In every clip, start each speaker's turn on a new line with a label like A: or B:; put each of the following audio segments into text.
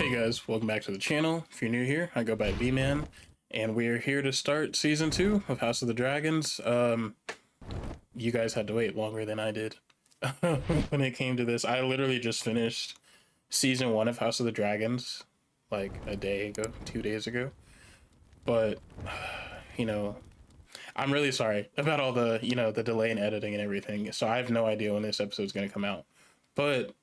A: Hey guys, welcome back to the channel. If you're new here, I go by V-Man, and we're here to start season 2 of House of the Dragons. You guys had to wait longer than I did when it came to this. I literally just finished season 1 of House of the Dragons like a day ago, 2 days ago. But I'm really sorry about all the, the delay in editing and everything. So I have no idea when this episode's going to come out. But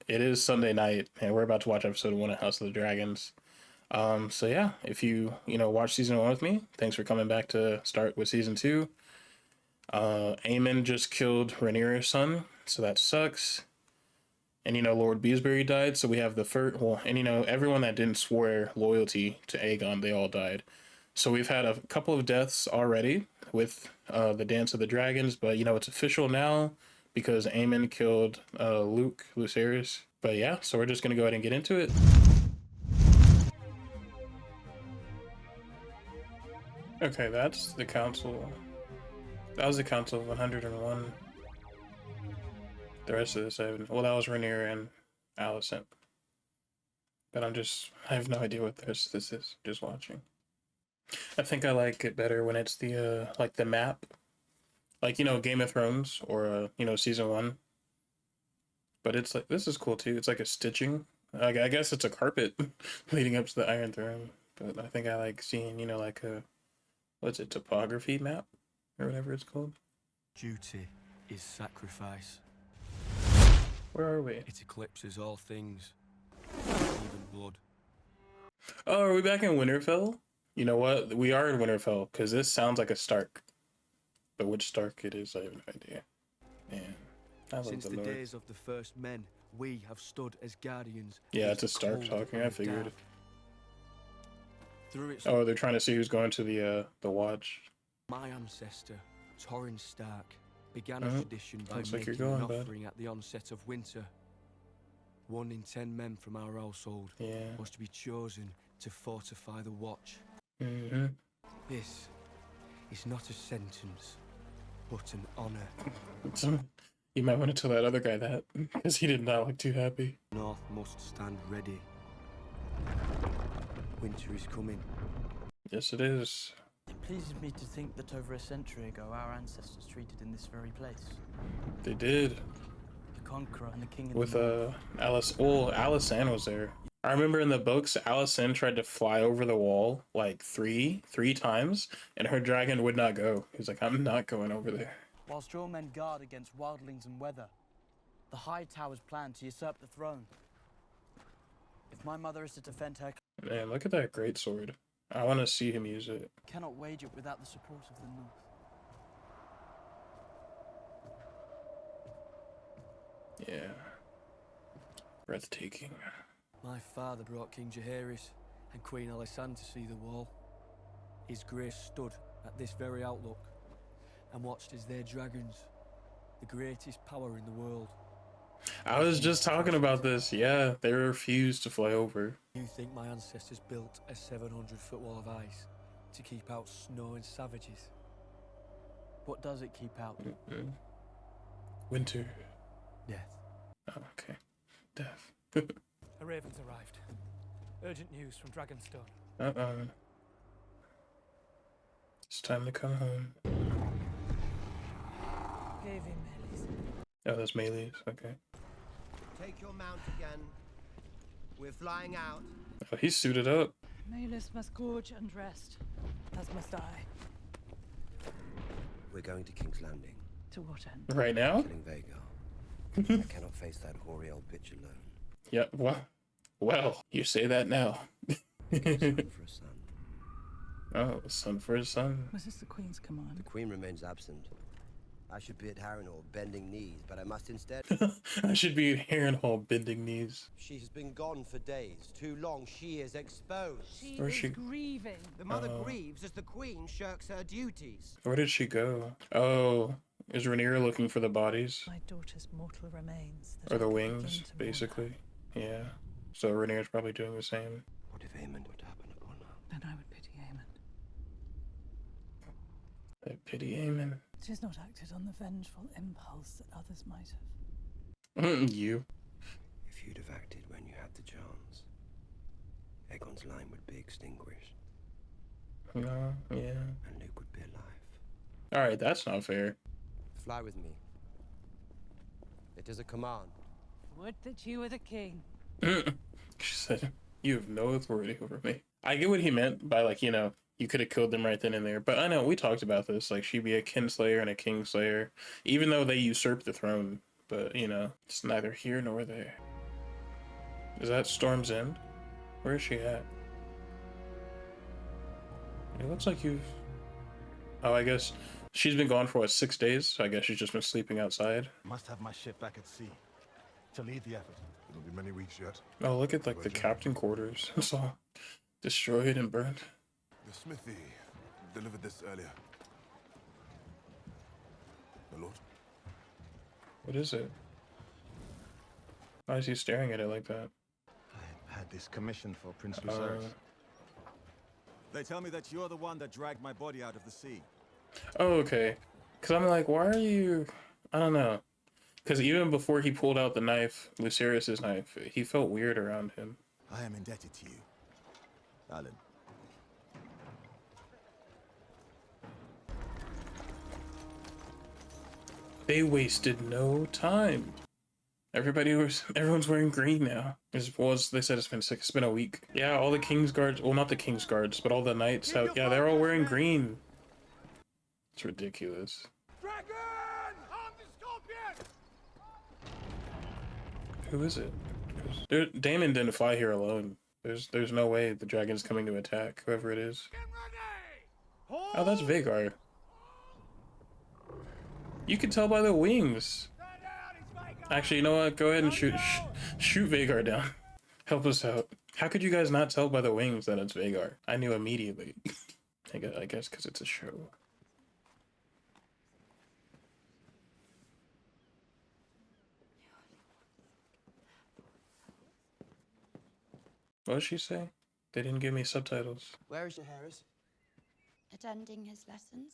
A: it is Sunday night, and we're about to watch episode 1 of House of the Dragons. So yeah, if you watch season 1 with me, thanks for coming back to start with season 2. Aemon just killed Rhaenyra's son, so that sucks. And Lord Beesbury died, so we have the first. Well, and everyone that didn't swear loyalty to Aegon, they all died. So we've had a couple of deaths already with the Dance of the Dragons, but it's official now because Aemon killed Lucerys. But yeah, so we're just gonna go ahead and get into it. Okay, that's the council. That was the council of 101. The rest of this, well, that was Rhaenyra and Alicent. But I have no idea what the rest of this is. Just watching. I think I like it better when it's the like the map, like Game of Thrones or season 1. But it's like, this is cool too. It's like a stitching. I guess it's a carpet leading up to the Iron Throne. But I think I like seeing like a, what's it, topography map or whatever it's called.
B: Duty is sacrifice.
A: Where are we?
B: It eclipses all things, even blood.
A: Oh, are we back in Winterfell? You know what? We are in Winterfell because this sounds like a Stark. But which Stark it is, I have no idea. Man, I love
B: Since the
A: Lord.
B: days of the first men, we have stood as guardians.
A: Yeah, it's a Stark talking. I figured.
B: Oh,
A: they're trying to see who's going to the watch.
B: My ancestor, Torrhen Stark, began a tradition by making
A: an
B: offering at the onset of winter. 1 in 10 men from our household was to be chosen to fortify the watch. This is not a sentence, but an honor.
A: You might want to tell that other guy that, because he did not look too happy.
B: North must stand ready. Winter is coming.
A: Yes, it is.
C: It pleases me to think that over a century ago our ancestors treated in this very place.
A: They did.
C: The conqueror and the king.
A: With Alicent was there. I remember in the books, Alicent tried to fly over the wall like three times, and her dragon would not go. He's like, I'm not going over there.
C: Whilst your men guard against wildlings and weather, the High Towers plan to usurp the throne. If my mother is to defend her,
A: man, look at that great sword. I want to see him use it.
C: Cannot wage it without the support of the North.
A: Yeah. Breathtaking.
B: My father brought King Jaehaerys and Queen Alysanne to see the wall. His grace stood at this very outlook and watched as their dragons, the greatest power in the world.
A: I was just talking about this. Yeah, they refused to fly over.
B: You think my ancestors built a 700-foot wall of ice to keep out snow and savages?
C: What does it keep out?
A: Winter.
B: Death.
A: Oh, okay. Death.
D: A raven's arrived. Urgent news from Dragonstone.
A: Uh-oh. It's time to come home.
C: Gave him melees.
A: Oh, that's melees. Okay.
E: Take your mount again. We're flying out.
A: Oh, he's suited up.
F: Malus must gorge and rest, as must I.
E: We're going to King's Landing.
F: To what end?
A: Right now?
E: Killing Vhagar. I cannot face that hoary old bitch alone.
A: Yeah, well, you say that now.
E: Son for a son.
A: Oh, a son for a son.
F: Was this the Queen's command?
E: The Queen remains absent. I should be at Harrenhal bending knees, but I must instead...
A: I should be at Harrenhal bending knees.
E: She has been gone for days. Too long she is exposed.
F: She is grieving.
E: The mother grieves as the Queen shirks her duties.
A: Where did she go? Oh, is Rhaenyra looking for the bodies?
F: My daughter's mortal remains.
A: Or the wings, basically. Yeah. So Rhaenyra's probably doing the same.
E: What if Aemon would happen upon her?
F: Then I would pity Aemon.
A: I pity Aemon.
F: She has not acted on the vengeful impulse that others might have.
A: You.
E: If you'd have acted when you had the chance. Aegon's line would be extinguished.
A: No, yeah.
E: And Luke would be alive.
A: Alright, that's not fair.
E: Fly with me. It is a command.
F: Would that you were the king.
A: She said, you have no authority over me. I get what he meant by, like, you know, you could have killed them right then and there. But I know, we talked about this. Like, she'd be a kinslayer and a kingslayer, even though they usurped the throne. But, you know, it's neither here nor there. Is that Storm's End? Where is she at? It looks like you've... Oh, I guess she's been gone for, what, 6 days? So I guess she's just been sleeping outside.
G: Must have my ship back at sea to lead the effort.
H: It'll be many weeks yet.
A: Oh, look at, like, the captain quarters. It's all destroyed and burnt.
H: The smithy delivered this earlier. My lord.
A: What is it? Why is he staring at it like that?
G: I had this commission for Prince Lucerys.
I: They tell me that you're the one that dragged my body out of the sea.
A: Oh, okay. Because I'm like, why are you... I don't know. Because even before he pulled out the knife, Lucerys' knife, he felt weird around him.
I: I am indebted to you, Alan.
A: They wasted no time. Everyone's wearing green now. They said it's been a week. Yeah, all the King's Guards, well, not the King's Guards, but all the knights out, yeah, they're all wearing green. It's ridiculous.
I: Dragon! Harm the scorpion!
A: Who is it? Daemon didn't fly here alone. There's no way the dragon's coming to attack whoever it is. Oh, that's Vhagar. You can tell by the wings. Actually, you know what? Go ahead and shoot Vhagar down. Help us out. How could you guys not tell by the wings that it's Vhagar? I knew immediately. I guess because it's a show. What did she say? They didn't give me subtitles.
E: Where is Jaehaerys?
J: Attending his lessons.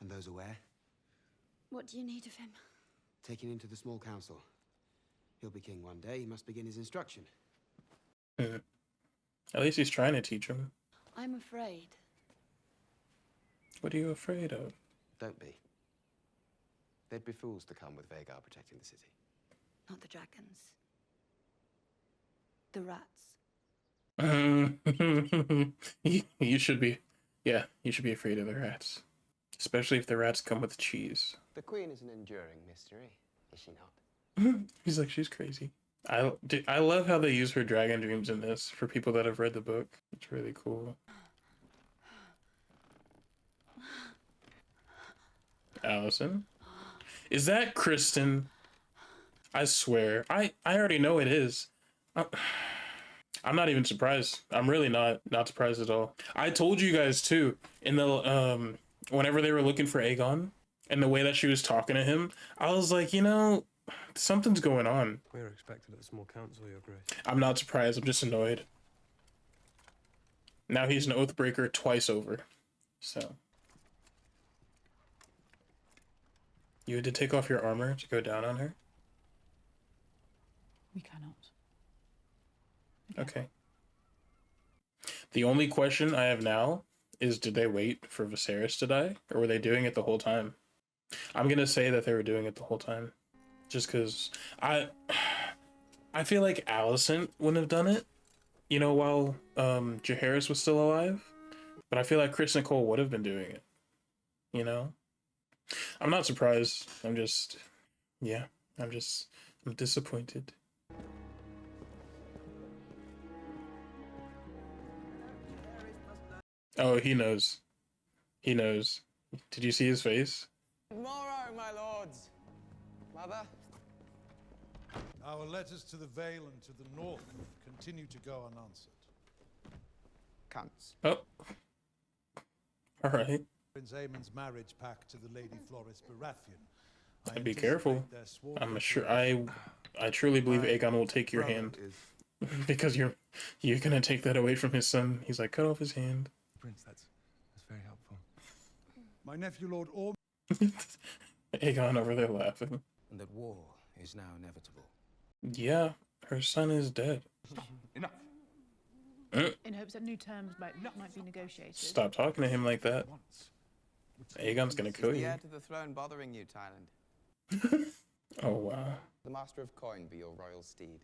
E: And those are where?
J: What do you need of him?
E: Taken into the small council. He'll be king one day. He must begin his instruction.
A: At least he's trying to teach him.
J: I'm afraid.
A: What are you afraid of?
E: Don't be. They'd be fools to come with Vhagar protecting the city.
J: Not the dragons. The rats.
A: You should be. Yeah, you should be afraid of the rats. Especially if the rats come with cheese.
E: The queen is an enduring mystery, is she not?
A: He's like, she's crazy. I love how they use her dragon dreams in this for people that have read the book. It's really cool. Allison? Is that Kristen? I swear. I already know it is. I'm not even surprised. I'm really not surprised at all. I told you guys too, in the whenever they were looking for Aegon and the way that she was talking to him, I was like, you know, something's going on.
B: We're expected at the small council, Your Grace.
A: I'm not surprised. I'm just annoyed. Now he's an oathbreaker twice over. So. You had to take off your armor to go down on her?
F: We cannot.
A: Okay. The only question I have now is, did they wait for Viserys to die? Or were they doing it the whole time? I'm gonna say that they were doing it the whole time. Just because I feel like Alicent wouldn't have done it, you know, while Jaehaerys was still alive. But I feel like Chris and Cole would have been doing it. You know? I'm not surprised. I'm disappointed. Oh, he knows. He knows. Did you see his face?
K: Tomorrow, my lords. Mother?
L: Our letters to the Vale and to the north continue to go unanswered.
K: Cunts.
A: Oh. All right.
L: Prince Aemon's marriage pact to the Lady Floris Baratheon.
A: And be careful. I'm sure I truly believe Aegon will take your hand. Because you're gonna take that away from his son. He's like, cut off his hand.
B: Prince, that's very helpful.
L: My nephew Lord Orm.
A: Aegon over there laughing.
E: And that war is now inevitable.
A: Yeah, her son is dead.
G: Enough.
F: in hopes that new terms might be negotiated.
A: Stop talking to him like that. Aegon's gonna kill
K: Is the
A: you.
K: heir to the throne bothering you, Thailand?
A: Oh, wow.
K: The Master of Coin be your royal steed.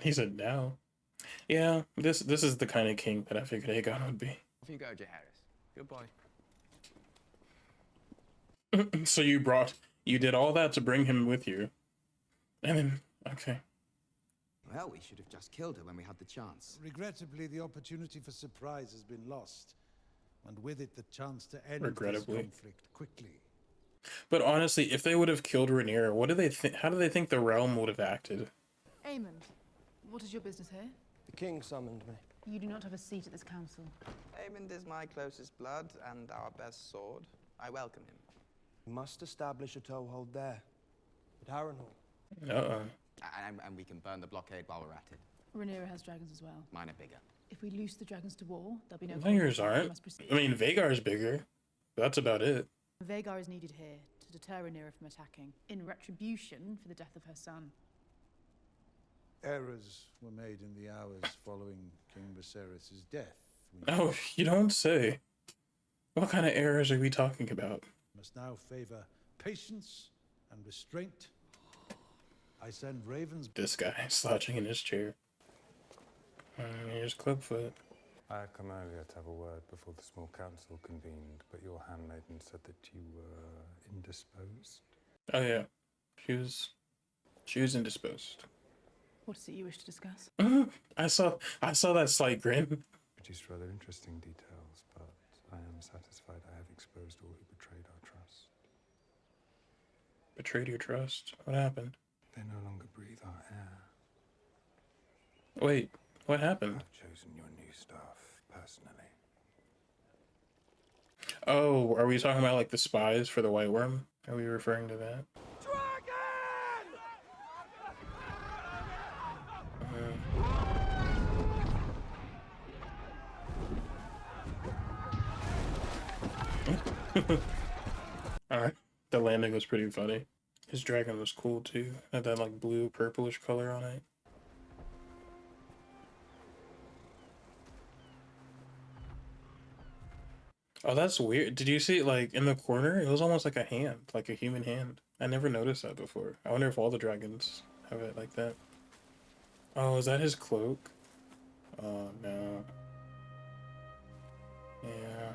A: He said no. Yeah, this is the kind of king that I figured Aegon would be.
K: Off you go, Jaehaerys. Good boy.
A: So you did all that to bring him with you. And then, okay.
K: Well, we should have just killed her when we had the chance.
L: Regrettably, the opportunity for surprise has been lost, and with it the chance to end this
A: Regrettably.
L: conflict quickly.
A: But honestly, if they would have killed Rhaenyra, what do they think? How do they think the realm would have acted?
F: Aemond, what is your business here?
M: The king summoned me.
F: You do not have a seat at this council.
K: Aemond is my closest blood and our best sword. I welcome him.
M: We must establish a toehold there, at Harrenhal.
A: Uh-oh.
K: And we can burn the blockade while we're at it.
F: Rhaenyra has dragons as well.
K: Mine are bigger.
F: If we loose the dragons to war, there'll be no...
A: Yours aren't. I mean, Vhagar's bigger. But that's about it.
F: Vhagar is needed here to deter Rhaenyra from attacking, in retribution for the death of her son.
L: Errors were made in the hours following King Viserys' death.
A: Oh, you don't say. What kind of errors are we talking about?
L: Must now favor patience and restraint. I send ravens.
A: This guy slouching in his chair. Here's Clubfoot.
N: I had come earlier to have a word before the small council convened, but your handmaiden said that you were indisposed.
A: Oh yeah, she was indisposed.
F: What is it you wish to discuss?
A: I saw that slight grin.
N: Produced rather interesting details, but I am satisfied I have exposed all who betrayed our trust.
A: Betrayed your trust? What happened?
N: They no longer breathe our air.
A: Wait, what happened?
N: I've chosen your new staff personally.
A: Oh, are we talking about like the spies for the White Worm? Are we referring to that? Alright, the landing was pretty funny. His dragon was cool too. Had that like blue purplish color on it. Oh, that's weird. Did you see like in the corner? It was almost like a hand, like a human hand. I never noticed that before. I wonder if all the dragons have it like that. Oh, is that his cloak? Oh no. Yeah.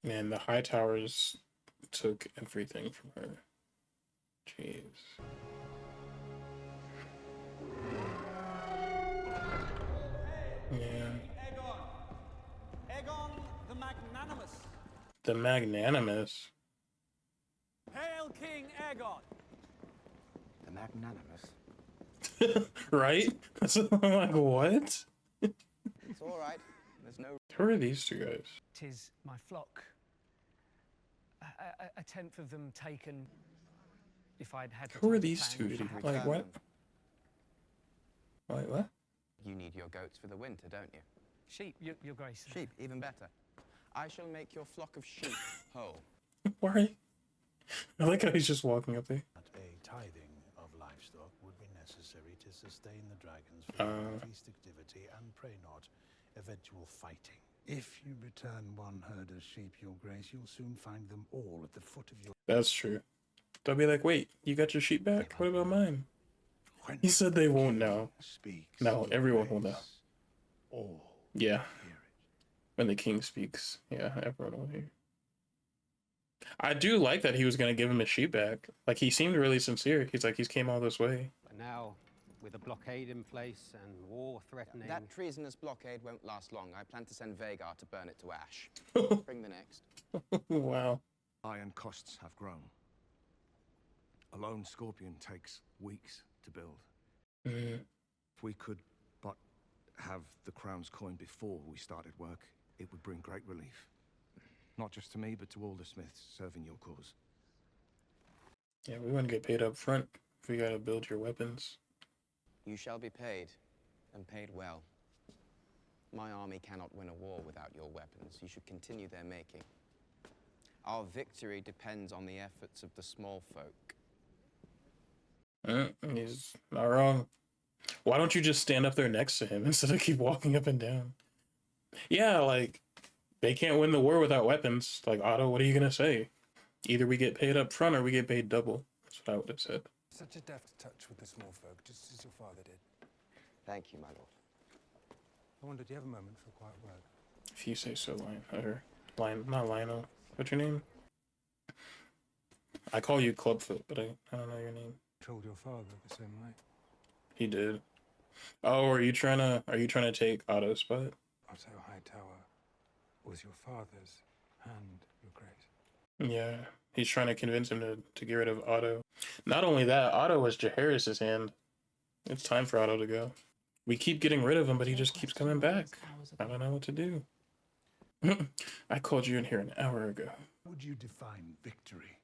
A: Man, the High Towers took everything from her. Jeez. Yeah.
C: Aegon the Magnanimous.
A: The Magnanimous.
C: Hail King Aegon.
K: The Magnanimous.
A: Right? I'm like, what?
K: It's all right. There's no...
A: Who are these two guys?
D: 'Tis my flock. A tenth of them taken. If I'd had...
A: Who are these two? Like, what? Wait, what?
K: You need your goats for the winter, don't you?
D: Sheep, your grace.
K: Sheep, even better. I shall make your flock of sheep whole.
A: Why? I like how he's just walking up there.
L: A tithing of livestock would be necessary to sustain the dragons for increased activity and, pray not, eventual fighting. If you return one herd of sheep, your grace, you'll soon find them all at the foot of your...
A: That's true. They'll be like, wait, you got your sheep back? What about mine? He said they won't know. No, everyone will know.
L: All.
A: Yeah. When the king speaks. Yeah, everyone will hear. I do like that he was going to give him his sheep back. Like, he seemed really sincere. He's like, he's came all this way.
O: But now, with a blockade in place and war threatening...
K: That treasonous blockade won't last long. I plan to send Vhagar to burn it to ash. Bring the next.
A: Wow.
G: Iron costs have grown. A lone scorpion takes weeks to build. If we could but have the crown's coin before we started work, it would bring great relief. Not just to me, but to all the smiths serving your cause.
A: Yeah, we want to get paid up front if we got to build your weapons.
K: You shall be paid, and paid well. My army cannot win a war without your weapons. You should continue their making. Our victory depends on the efforts of the small folk.
A: He's not wrong. Why don't you just stand up there next to him instead of keep walking up and down? Yeah, like, they can't win the war without weapons. Like, Otto, what are you gonna say? Either we get paid up front or we get paid double. That's what I would have said.
N: Such a deft touch with the small folk, just as your father did.
K: Thank you, my lord.
N: I wonder, do you have a moment for a quiet word?
A: If you say so, not Lionel. What's your name? I call you Clubfoot, but I don't know your name.
N: Told your father the same way.
A: He did. Oh, are you trying to take Otto's spot?
N: Otto Hightower was your father's and your grace.
A: Yeah, he's trying to convince him to get rid of Otto. Not only that, Otto was Jaehaerys' hand. It's time for Otto to go. We keep getting rid of him, but he just keeps coming back. I don't know what to do. I called you in here an hour ago.
L: How would you define victory?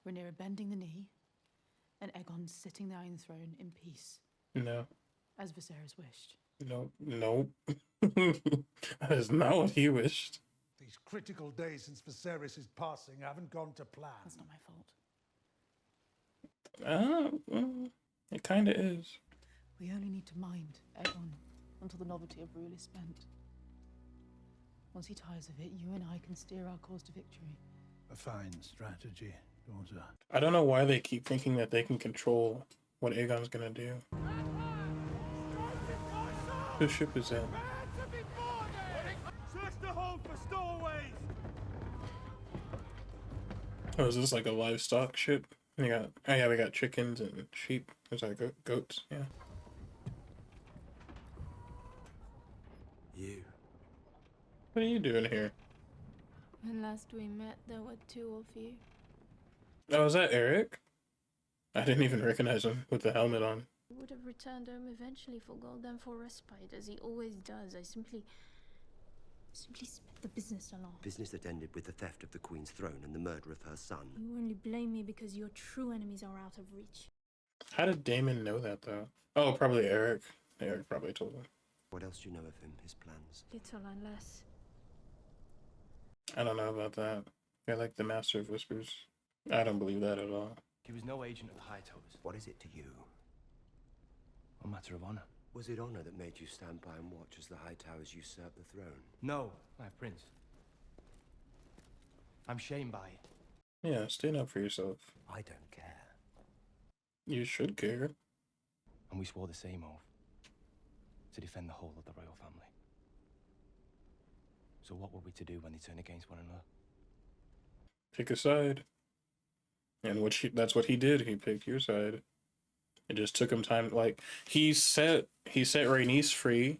F: Rhaenyra bending the knee, and Aegon sitting there on the throne in peace.
A: No.
F: As Viserys wished.
A: No. That is not what he wished.
L: These critical days since Viserys' passing haven't gone to plan.
F: That's not my fault.
A: It kind of is.
F: We only need to mind Aegon until the novelty of rule is spent. Once he tires of it, you and I can steer our course to victory.
L: A fine strategy, daughter.
A: I don't know why they keep thinking that they can control what Aegon's gonna do. Whose ship is that?
I: Search the hold for stowaways!
A: Oh, is this like a livestock ship? We got chickens and sheep. There's like goats, yeah.
E: You.
A: What are you doing here?
P: When last we met, there were two of you.
A: Oh, is that Eric? I didn't even recognize him with the helmet on.
P: He would have returned home eventually for gold and for respite, as he always does. I simply sped the business along.
E: Business that ended with the theft of the Queen's throne and the murder of her son.
P: You only blame me because your true enemies are out of reach.
A: How did Daemon know that, though? Oh, probably Eric. Eric probably told him.
E: What else do you know of him, his plans?
P: Little and less.
A: I don't know about that. They're like the Master of Whispers. I don't believe that at all.
Q: He was no agent of the Hightowers.
E: What is it to you?
Q: A matter of honor.
E: Was it honor that made you stand by and watch as the Hightowers usurped the throne?
Q: No, my prince. I'm shamed by it.
A: Yeah, stand up for yourself.
E: I don't care.
A: You should care.
Q: And we swore the same oath. To defend the whole of the royal family. So what were we to do when they turn against one another?
A: Pick a side. And that's what he did. He picked your side. It just took him time. Like, he set Rhaenys free,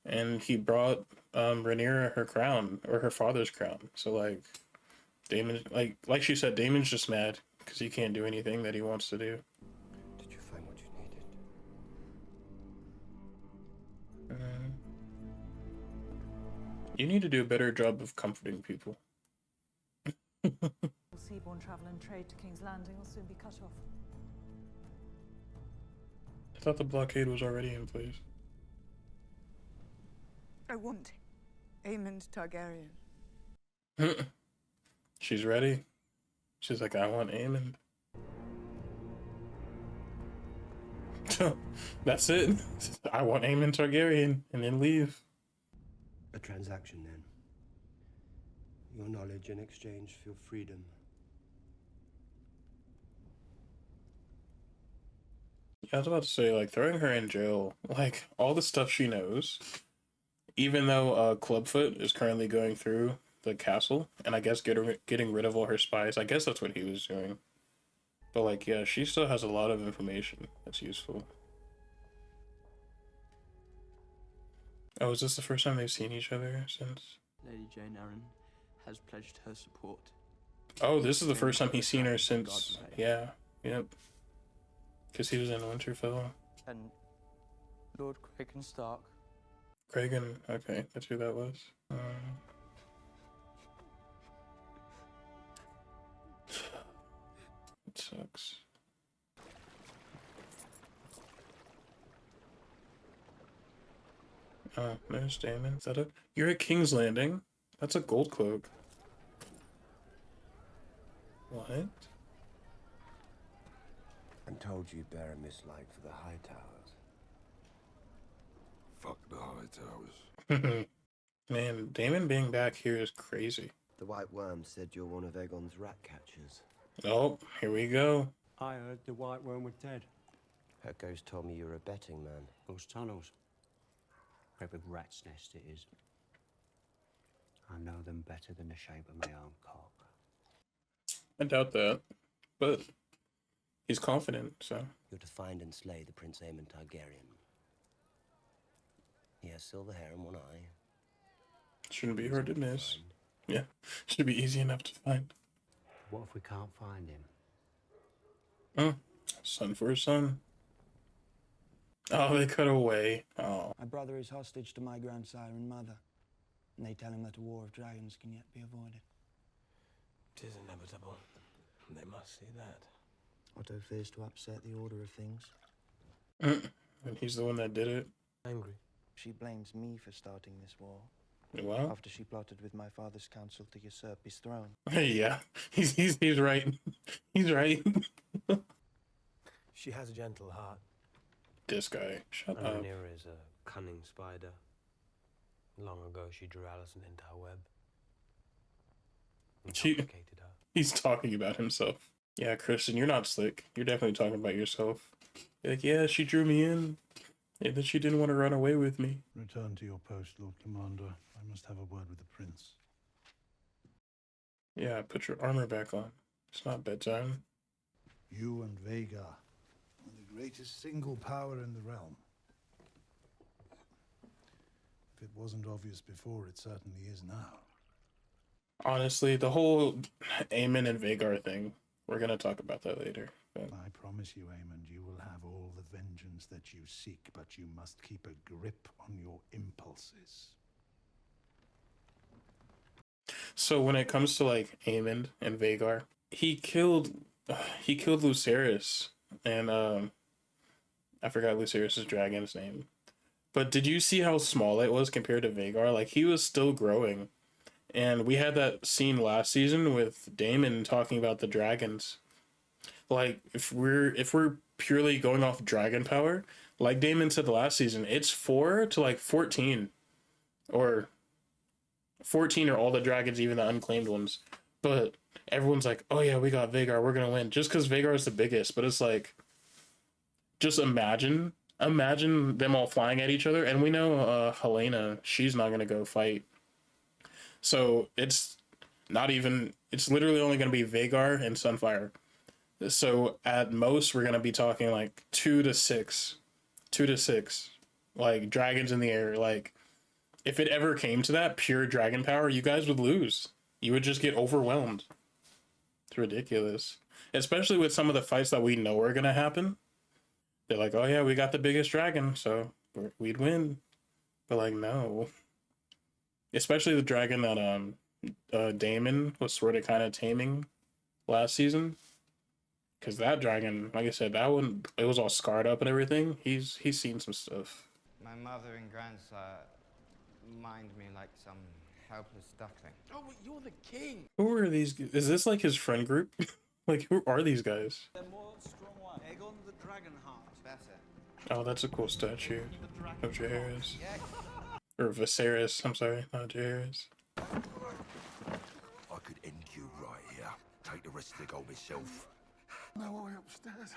A: and he brought Rhaenyra her crown, or her father's crown. So, like, Daemon, like she said, Daemon's just mad because he can't do anything that he wants to do.
E: Did you find what you needed?
A: You need to do a better job of comforting people.
R: Seaborne travel and trade to King's Landing will soon be cut off.
A: I thought the blockade was already in place.
R: I want Aemond Targaryen.
A: She's ready. She's like, I want Aemond. That's it. I want Aemond Targaryen, and then leave.
E: A transaction, then. Your knowledge in exchange for your freedom.
A: I was about to say, like, throwing her in jail, like, all the stuff she knows, even though Clubfoot is currently going through the castle, and I guess getting rid of all her spies, I guess that's what he was doing. But, like, yeah, she still has a lot of information that's useful. Oh, is this the first time they've seen each other since?
S: Lady Jane Arryn has pledged her support.
A: Oh, this is the first time he's seen her since, yeah, yep. Because he was in Winterfell.
C: And Lord Kragan Stark.
A: Kragan, okay, that's who that was. It sucks. Oh, there's Daemon. Is that a... You're at King's Landing? That's a gold cloak. What?
E: I'm told you bear a mislike for the High Towers.
H: Fuck the High Towers.
A: Man, Damon being back here is crazy.
E: The White Worm said you're one of Aegon's rat catchers.
A: Oh, here we go.
T: I heard the White Worm was dead.
E: Her ghost told me you're a betting man.
T: Those tunnels. Great big rat's nest it is. I know them better than the shape of my own cock.
A: I doubt that, but he's confident, so.
E: You're to find and slay the Prince Aemon Targaryen. He has silver hair and one eye.
A: Shouldn't be hard to miss. Yeah, should be easy enough to find.
T: What if we can't find him?
A: Son for a son. Oh, they cut away. Oh.
M: My brother is hostage to my grandsire and mother, and they tell him that a war of dragons can yet be avoided.
U: 'Tis inevitable. They must see that.
M: Otto fears to upset the order of things.
A: And he's the one that did it.
U: Angry.
M: She blames me for starting this war.
A: Well,
M: after she plotted with my father's council to usurp his throne.
A: Yeah, he's right. He's right.
U: She has a gentle heart.
A: This guy, shut up.
U: Rhaenyra is a cunning spider. Long ago, she drew Alicent into her web.
A: He's talking about himself. Yeah, Kristen, you're not slick. You're definitely talking about yourself. You're like, yeah, she drew me in. And that she didn't want to run away with me.
L: Return to your post, Lord Commander. I must have a word with the prince.
A: Yeah, put your armor back on. It's not bedtime.
L: You and Vhagar are the greatest single power in the realm. If it wasn't obvious before, it certainly is now.
A: Honestly, the whole Aemon and Vhagar thing, we're going to talk about that later. But
L: I promise you, Aemon, you will have all the vengeance that you seek, but you must keep a grip on your impulses. So
A: when it comes to like Aemon and Vhagar, he killed Lucerys, and I forgot Lucerys' dragon's name. But did you see how small it was compared to Vhagar? Like, he was still growing. And we had that scene last season with Daemon talking about the dragons. Like, if we're purely going off dragon power, like Daemon said the last season, it's 4 to like 14. Or 14 are all the dragons, even the unclaimed ones. But everyone's like, oh yeah, we got Vhagar, we're gonna win. Just because Vhagar is the biggest. But it's like, just imagine them all flying at each other. And we know Helena, she's not gonna go fight. So it's literally only gonna be Vhagar and Sunfire. So at most, we're going to be talking like 2 to 6, like dragons in the air. Like, if it ever came to that pure dragon power, you guys would lose. You would just get overwhelmed. It's ridiculous. Especially with some of the fights that we know are going to happen. They're like, oh yeah, we got the biggest dragon, so we'd win. But like, no. Especially the dragon that Daemon was sort of kind of taming last season. Because that dragon, like I said, that one, it was all scarred up and everything. He's seen some stuff.
K: My mother and grandsire mind me like some helpless duckling.
U: Oh, you're the king!
A: Who are these? Is this like his friend group? Like, who are these guys?
C: They're more strong one. Aegon the Dragonheart.
K: That's it.
A: Oh, that's a cool statue of Jaehaerys. Or Viserys, I'm sorry, not Jaehaerys.
H: I could end you right here. Take the rest of the gold myself.
V: No way upstairs.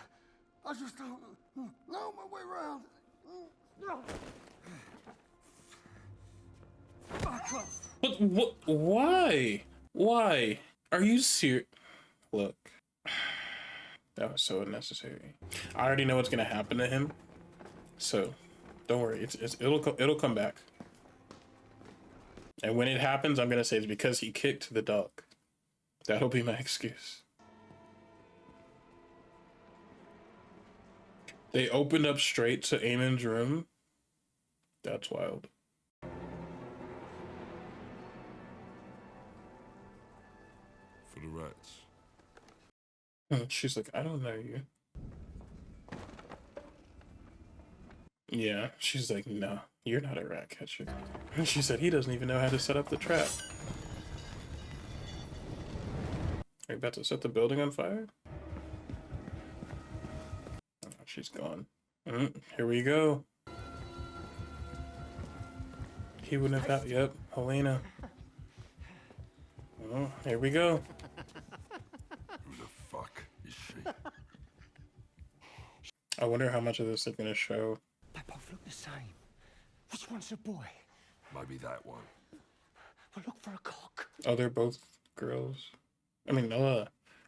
V: I just don't know my way around. Back off.
A: What? Why? Are you serious? Look. That was so unnecessary. I already know what's gonna happen to him. So, don't worry. It'll come back. And when it happens, I'm gonna say it's because he kicked the dog. That'll be my excuse. They opened up straight to Aemon's room. That's wild.
H: For the rats.
A: She's like, I don't know you. Yeah, she's like, no, you're not a rat catcher. She said he doesn't even know how to set up the trap. Are you about to set the building on fire? she's gone. Here we go. He wouldn't have. Yep, Helena. Oh, here we go.
H: Who the fuck is she?
A: I wonder how much of this they're gonna show.
V: They both look the same. Which one's a boy?
H: Maybe that one.
V: We'll look for a cock.
A: Oh, they're both girls. I mean,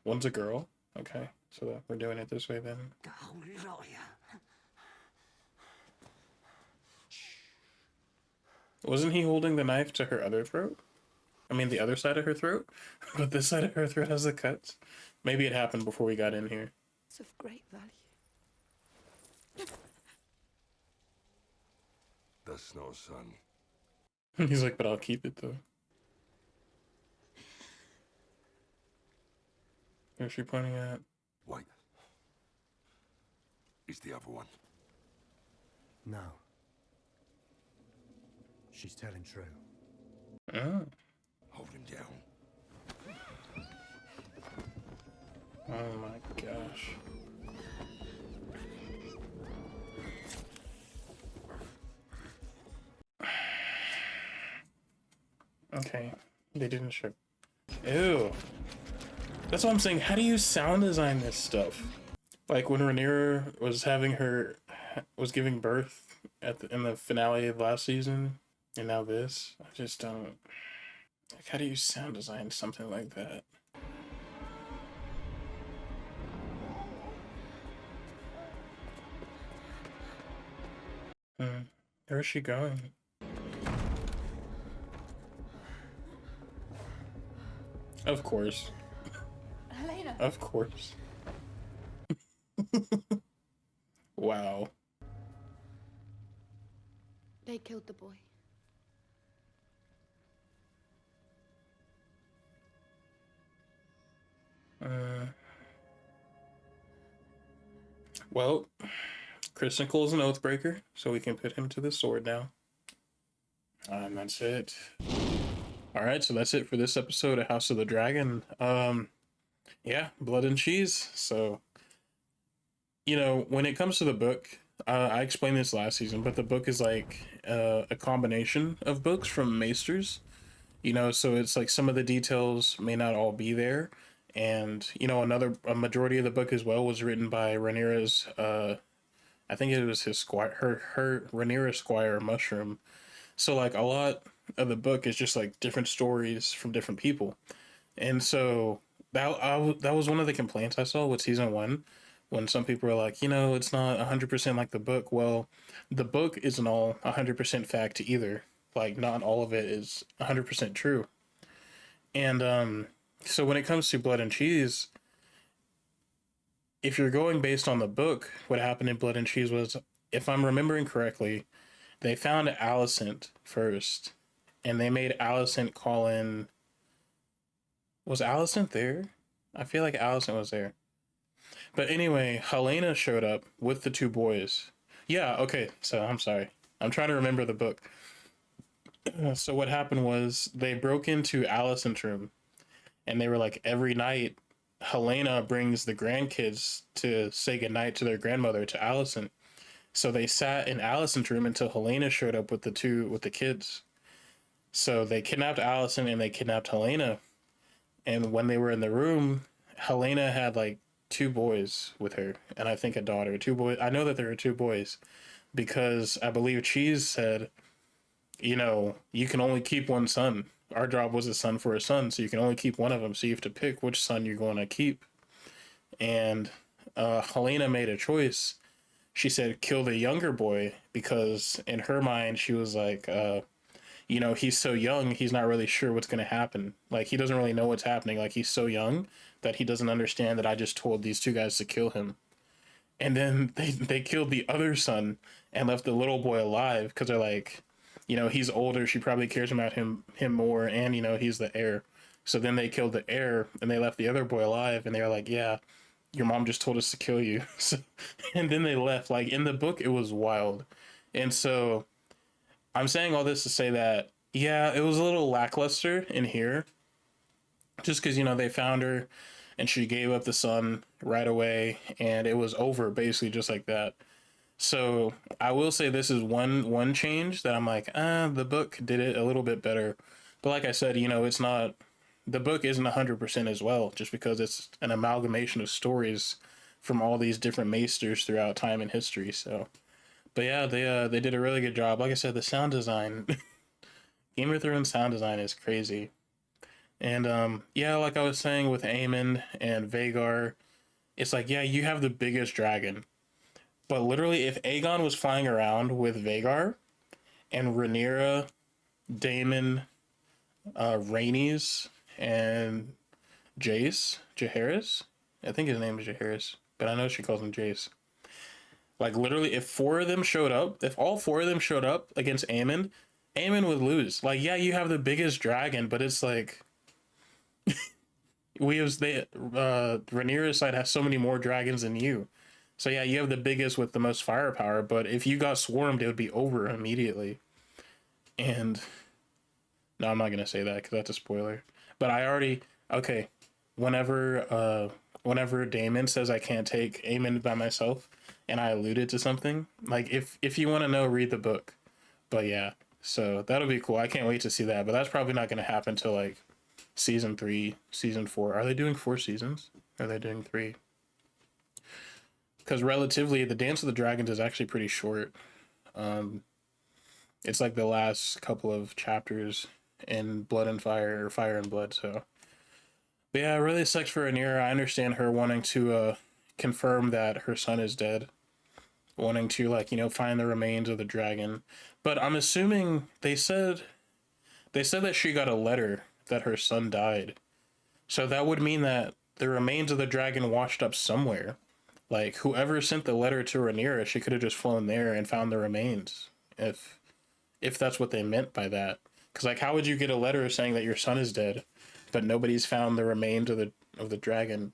A: one's a girl. Okay, so we're doing it this way then.
V: The whole lot of you.
A: Wasn't he holding the knife to her other throat? I mean, the other side of her throat? But this side of her throat has the cuts. Maybe it happened before we got in here.
V: It's of great value.
H: That's not a son.
A: He's like, but I'll keep it though. Where's she pointing at?
H: Wait. Is the other one?
L: No. She's telling true.
A: Oh.
H: Hold him down.
A: Oh my gosh. Okay, they didn't show. Ew. That's what I'm saying. How do you sound design this stuff? Like when Rhaenyra was giving birth in the finale of last season, and now this. I just don't. Like, how do you sound design something like that? Where is she going? Of course.
F: Helena.
A: Of course. Wow.
P: They killed the boy.
A: Well, Chris Nichols is an Oathbreaker, so we can put him to the sword now. And that's it. Alright, so that's it for this episode of House of the Dragon. Yeah, blood and cheese. So, when it comes to the book, I explained this last season, but the book is like a combination of books from Maesters. So it's like some of the details may not all be there. And, a majority of the book as well was written by Rhaenyra's, I think it was his squire, her Rhaenyra's squire, Mushroom. So like a lot of the book is just like different stories from different people. And so that was one of the complaints I saw with season 1, when some people were like, it's not 100% like the book. Well, the book isn't all 100% fact either. Like, not all of it is 100% true. And so when it comes to Blood and Cheese, if you're going based on the book, what happened in Blood and Cheese was, if I'm remembering correctly, they found Alicent first, and they made Alicent call in. Was Alicent there? I feel like Alicent was there. But anyway, Helena showed up with the 2 boys. Yeah, okay, so I'm sorry. I'm trying to remember the book. So what happened was they broke into Alicent's room, and they were like, every night, Helena brings the grandkids to say goodnight to their grandmother, to Alicent. So they sat in Alicent's room until Helena showed up with the kids. So they kidnapped Alicent and they kidnapped Helena. And when they were in the room, Helena had like 2 boys with her, and I think a daughter. 2 boys. I know that there were 2 boys because I believe Cheese said, you can only keep one son. Our job was a son for a son, so you can only keep one of them. So you have to pick which son you're going to keep. And Helena made a choice. She said, kill the younger boy, because in her mind, she was like, he's so young, he's not really sure what's going to happen. Like, he doesn't really know what's happening. Like, he's so young that he doesn't understand that I just told these 2 guys to kill him. And then they killed the other son and left the little boy alive, because they're like, he's older, she probably cares about him more, and, he's the heir. So then they killed the heir, and they left the other boy alive, and they were like, yeah, your mom just told us to kill you. So, and then they left. Like, in the book, it was wild. And so I'm saying all this to say that, yeah, it was a little lackluster in here, just because, they found her, and she gave up the son right away, and it was over basically just like that. So I will say this is one change that I'm like, the book did it a little bit better. But like I said, you know, it's not, the book isn't 100% as well, just because it's an amalgamation of stories from all these different maesters throughout time and history. So, but yeah, they did a really good job. Like I said, the sound design, Game of Thrones sound design is crazy. And yeah, like I was saying with Aemon and Vhagar, it's like, yeah, you have the biggest dragon. But literally, if Aegon was flying around with Vhagar and Rhaenyra, Daemon, Rhaenys, and Jaehaerys, I think his name is Jaehaerys, but I know she calls him Jace. Like literally, if four of them showed up, if all four of them showed up against Aemon, Aemon would lose. Like, yeah, you have the biggest dragon, but it's like Rhaenyra's side has so many more dragons than you. So yeah, you have the biggest with the most firepower, but if you got swarmed, it would be over immediately. And no, I'm not gonna say that because that's a spoiler. But I already, okay, whenever Daemon says I can't take Aemon by myself, and I alluded to something, like if you want to know, read the book. But yeah, so that'll be cool. I can't wait to see that. But that's probably not gonna happen till like season 3, season 4. Are they doing 4 seasons? Or are they doing 3? Because relatively, the Dance of the Dragons is actually pretty short. It's like the last couple of chapters in Blood and Fire, or Fire and Blood. So, but yeah, it really sucks for Rhaenyra. I understand her wanting to confirm that her son is dead, wanting to, like, you know, find the remains of the dragon. But I'm assuming they said that she got a letter that her son died. So that would mean that the remains of the dragon washed up somewhere. Like, whoever sent the letter to Rhaenyra, she could have just flown there and found the remains, if that's what they meant by that. Because, like, how would you get a letter saying that your son is dead, but nobody's found the remains of the dragon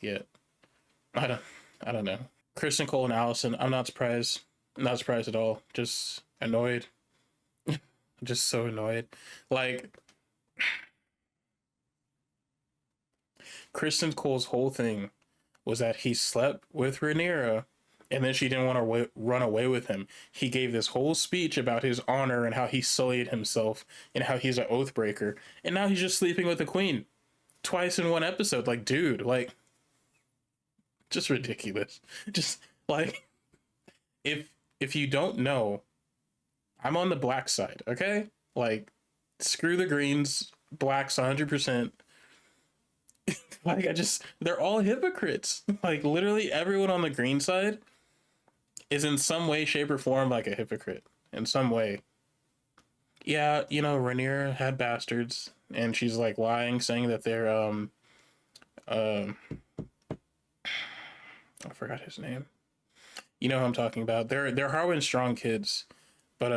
A: yet? I don't know. Kristen Cole and Allison, I'm not surprised. Not surprised at all. Just annoyed. Just so annoyed. Like, Kristen Cole's whole thing was that he slept with Rhaenyra, and then she didn't want to run away with him. He gave this whole speech about his honor and how he sullied himself and how he's an oath breaker, and now he's just sleeping with the queen twice in one episode. Like, dude, like, just ridiculous. Just like, if you don't know, I'm on the black side, okay? Like, screw the greens, blacks 100%. Like, they're all hypocrites. Like, literally everyone on the green side is in some way, shape, or form like a hypocrite in some way. Yeah, you know, Rhaenyra had bastards, and she's like lying, saying that they're I forgot his name. You know who I'm talking about. They're Harwin Strong kids, but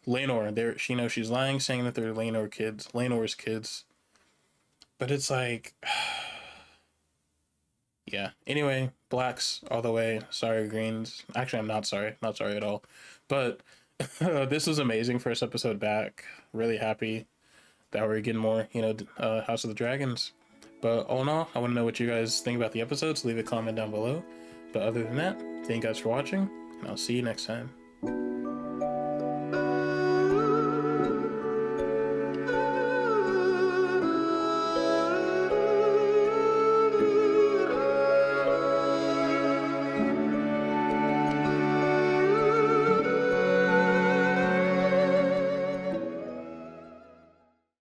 A: Laenor, she's lying, saying that they're Laenor's kids. But it's like, yeah. Anyway, blacks all the way. Sorry, greens. Actually, I'm not sorry. Not sorry at all. But this was amazing. First episode back. Really happy that we're getting more, you know, House of the Dragons. But all in all, I want to know what you guys think about the episodes. Leave a comment down below. But other than that, thank you guys for watching, and I'll see you next time.